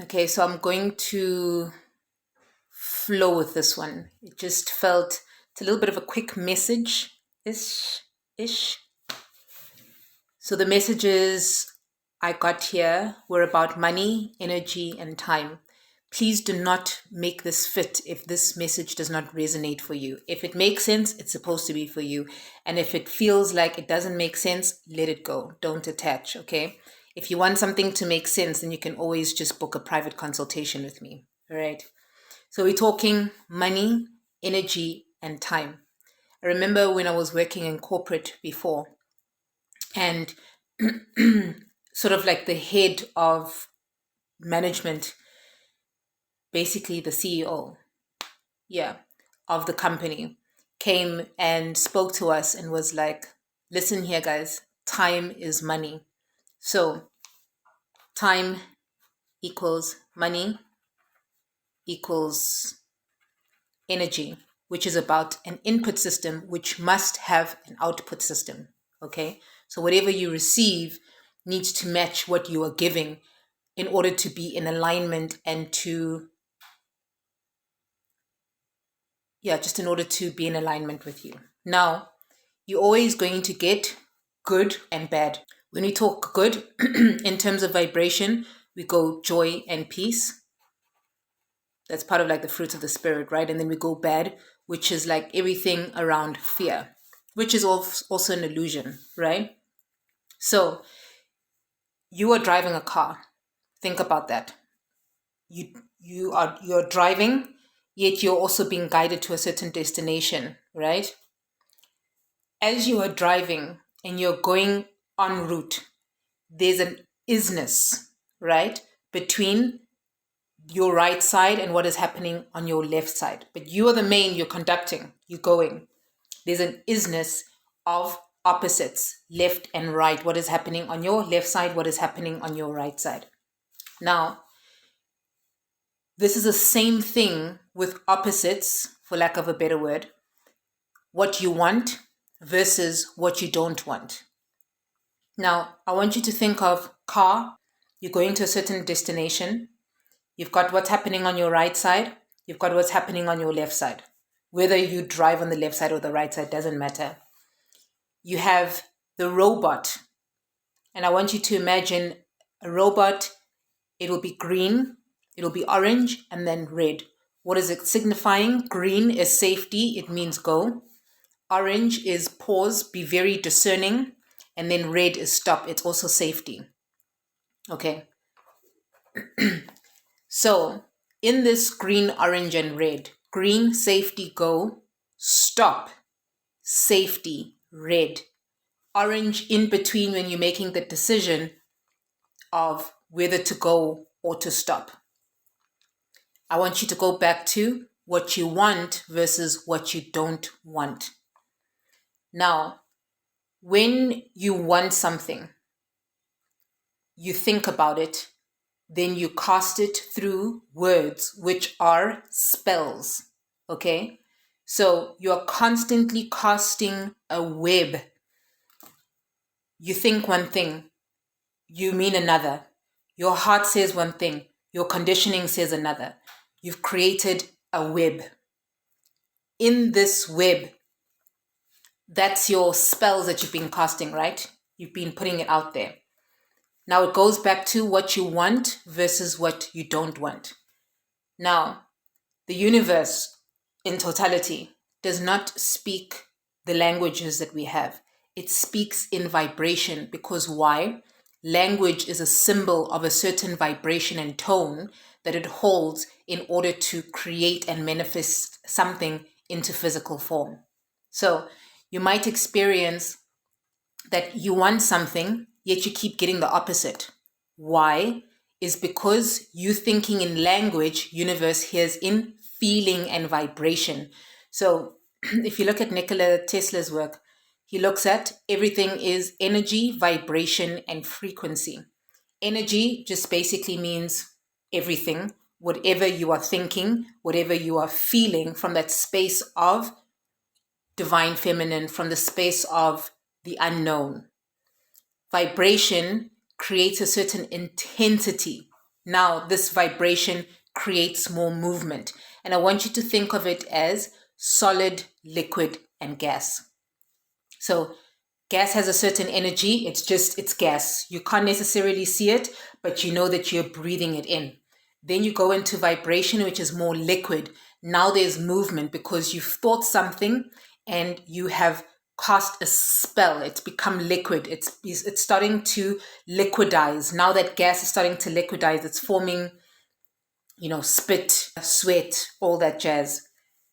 Okay, so I'm going to flow with this one. It just felt it's a little bit of a quick message ish. So the messages I got here were about money, energy, and time. Please do not make this fit if this message does not resonate for you. If it makes sense, it's supposed to be for you. And if it feels like it doesn't make sense, let it go. Don't attach, okay? If you want something to make sense, then you can always just book a private consultation with me. All right. So we're talking money, energy, and time. I remember when I was working in corporate before, and sort of like the head of management, basically the CEO, yeah, of the company, came and spoke to us and was like, listen here, guys, time is money. So time equals money equals energy, which is about an input system which must have an output system. Okay. So whatever you receive needs to match what you are giving in order to be in alignment and to, yeah, just in order to be in alignment with you. Now, you're always going to get good and bad. When we talk good, in terms of vibration, we go joy and peace. That's part of like the fruits of the spirit, right? And then we go bad, which is like everything around fear, which is also an illusion, right? So you are driving a car. Think about that. You're driving, yet you're also being guided to a certain destination, right? As you are driving and you're going en route, there's an isness, right, between your right side and what is happening on your left side. But you are the main, you're conducting, you're going. There's an isness of opposites, left and right. What is happening on your left side, what is happening on your right side. Now, this is the same thing with opposites, for lack of a better word. What you want versus what you don't want. Now, I want you to think of car. You're going to a certain destination. You've got what's happening on your right side. You've got what's happening on your left side. Whether you drive on the left side or the right side doesn't matter. You have the robot. And I want you to imagine a robot. It will be green, it'll be orange, and then red. What is it signifying? Green is safety. It means go. Orange is pause, be very discerning. And then red is stop. It's also safety. Okay. So in this green, orange, and red, green, safety, go, stop, safety, red, orange in between when you're making the decision of whether to go or to stop. I want you to go back to what you want versus what you don't want. Now, when you want something, you think about it, then you cast it through words, which are spells. Okay? So you're constantly casting a web. You think one thing, you mean another. Your heart says one thing, your conditioning says another. You've created a web. In this web, that's your spells that you've been casting, right? You've been putting it out there. Now it goes back to what you want versus what you don't want. Now, the universe in totality does not speak the languages that we have. It speaks in vibration because why? Language is a symbol of a certain vibration and tone that it holds in order to create and manifest something into physical form. So you might experience that you want something, yet you keep getting the opposite. Why? Is because you thinking in language, universe hears in feeling and vibration. So if you look at Nikola Tesla's work, he looks at everything is energy, vibration, and frequency. Energy just basically means everything, whatever you are thinking, whatever you are feeling from that space of divine feminine, from the space of the unknown. Vibration creates a certain intensity Now, this vibration creates more movement. And I want you to think of it as solid, liquid, and gas. So gas has a certain energy. It's gas. You can't necessarily see it, but you know that you're breathing it in. Then you go into vibration, which is more liquid. Now there's movement because you've thought something and you have cast a spell. It's become liquid. It's starting to liquidize. Now that gas is starting to liquidize, it's forming, spit, sweat, all that jazz.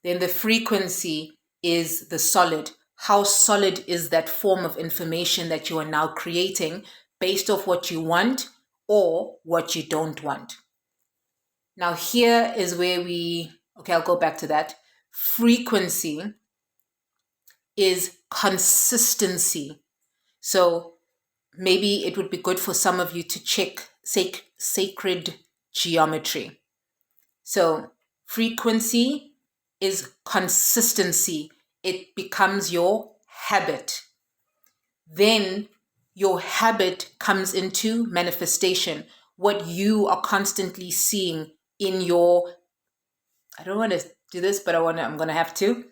Then the frequency is the solid. How solid is that form of information that you are now creating based off what you want or what you don't want? Now, here is where I'll go back to that. Frequency is consistency. So maybe it would be good for some of you to check sacred geometry. So frequency is consistency. It becomes your habit. Then your habit comes into manifestation. What you are constantly seeing in your, I don't want to do this, but I'm going to have to,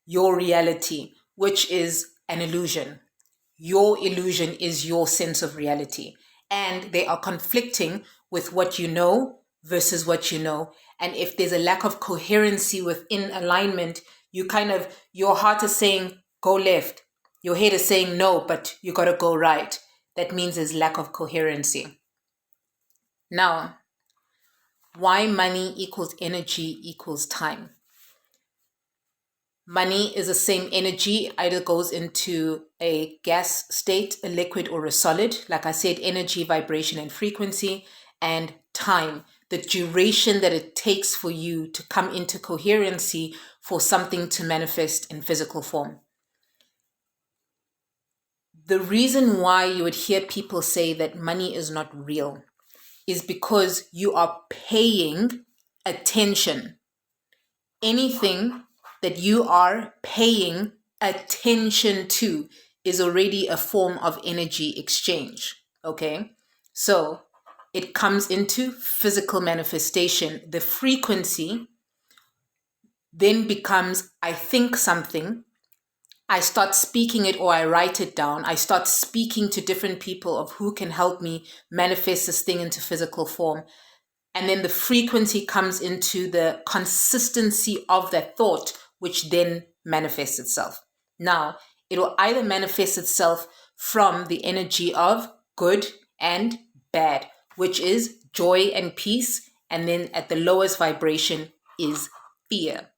your reality, which is an illusion. Your illusion is your sense of reality. And they are conflicting with what you know versus what you know. And if there's a lack of coherency within alignment, your heart is saying, go left. Your head is saying no, but you got to go right. That means there's lack of coherency. Now, why money equals energy equals time? Money is the same energy, either goes into a gas state, a liquid, or a solid. Like I said, energy, vibration, and frequency, and time, the duration that it takes for you to come into coherency for something to manifest in physical form. The reason why you would hear people say that money is not real is because you are paying attention. Anything that you are paying attention to is already a form of energy exchange. Okay? So it comes into physical manifestation. The frequency then becomes, I think something, I start speaking it or I write it down. I start speaking to different people of who can help me manifest this thing into physical form. And then the frequency comes into the consistency of that thought, which then manifests itself. Now, it will either manifest itself from the energy of good and bad, which is joy and peace. And then at the lowest vibration is fear.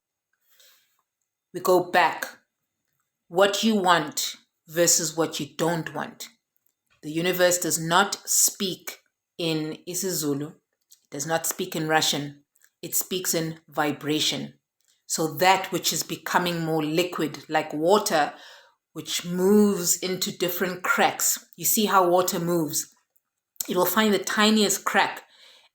We go back. What you want versus what you don't want. The universe does not speak in isiZulu. It does not speak in Russian. It speaks in vibration. So that which is becoming more liquid, like water, which moves into different cracks. You see how water moves. It will find the tiniest crack,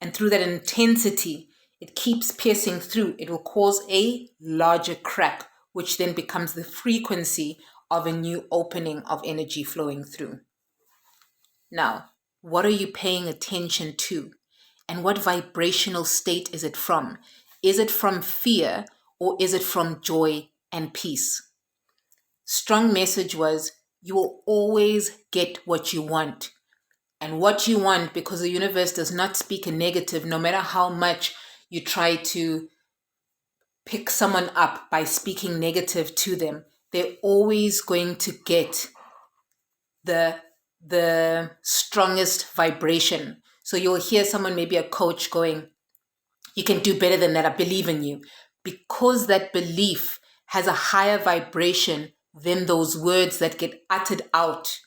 and through that intensity, it keeps piercing through. It will cause a larger crack, which then becomes the frequency of a new opening of energy flowing through. Now, what are you paying attention to? And what vibrational state is it from? Is it from fear or is it from joy and peace? Strong message was, you will always get what you want. And what you want, because the universe does not speak in negative, no matter how much you try to pick someone up by speaking negative to them, they're always going to get the strongest vibration. So you'll hear someone, maybe a coach, going, you can do better than that, I believe in you. Because that belief has a higher vibration than those words that get uttered out,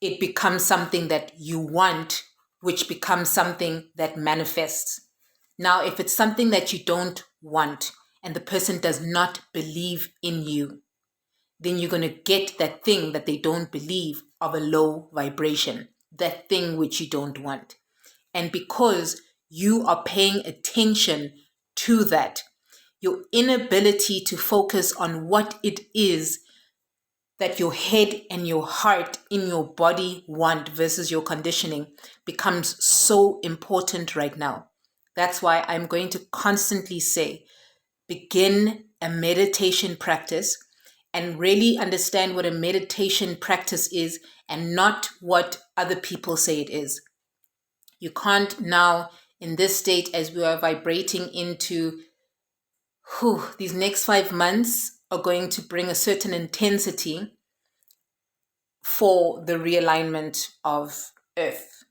it becomes something that you want, which becomes something that manifests. Now, if it's something that you don't want and the person does not believe in you, then you're going to get that thing that they don't believe of a low vibration, that thing which you don't want. And because you are paying attention to that, your inability to focus on what it is that your head and your heart in your body want versus your conditioning becomes so important right now. That's why I'm going to constantly say, begin a meditation practice and really understand what a meditation practice is and not what other people say it is. You can't now, in this state, as we are vibrating into these next 5 months are going to bring a certain intensity for the realignment of Earth.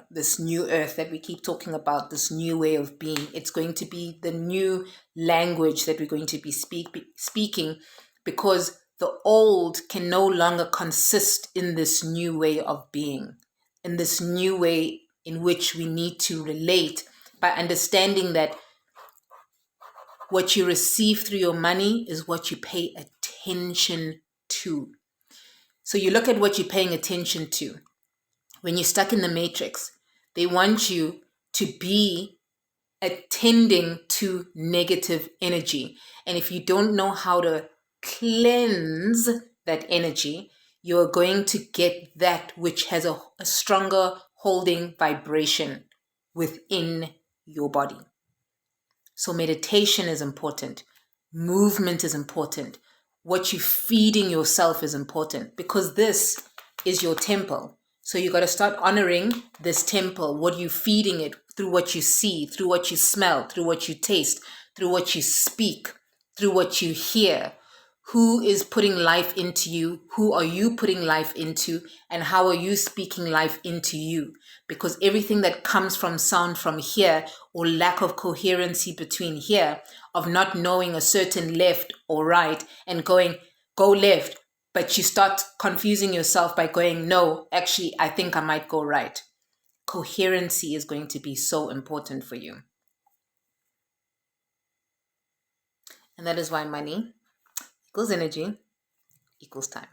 This new Earth that we keep talking about, this new way of being. It's going to be the new language that we're going to be speaking, because the old can no longer consist in this new way of being, in this new way in which we need to relate by understanding that what you receive through your money is what you pay attention to. So you look at what you're paying attention to. When you're stuck in the matrix, they want you to be attending to negative energy. And if you don't know how to cleanse that energy, you're going to get that which has a stronger holding vibration within your body. So meditation is important. Movement is important. What you're feeding yourself is important, because this is your temple. So you got to start honoring this temple. What you're feeding it through what you see, through what you smell, through what you taste, through what you speak, through what you hear. Who is putting life into you? Who are you putting life into? And how are you speaking life into you? Because everything that comes from sound from here, or lack of coherency between here, of not knowing a certain left or right and going, go left, but you start confusing yourself by going, no, actually, I think I might go right. Coherency is going to be so important for you. And that is why money equals energy equals time.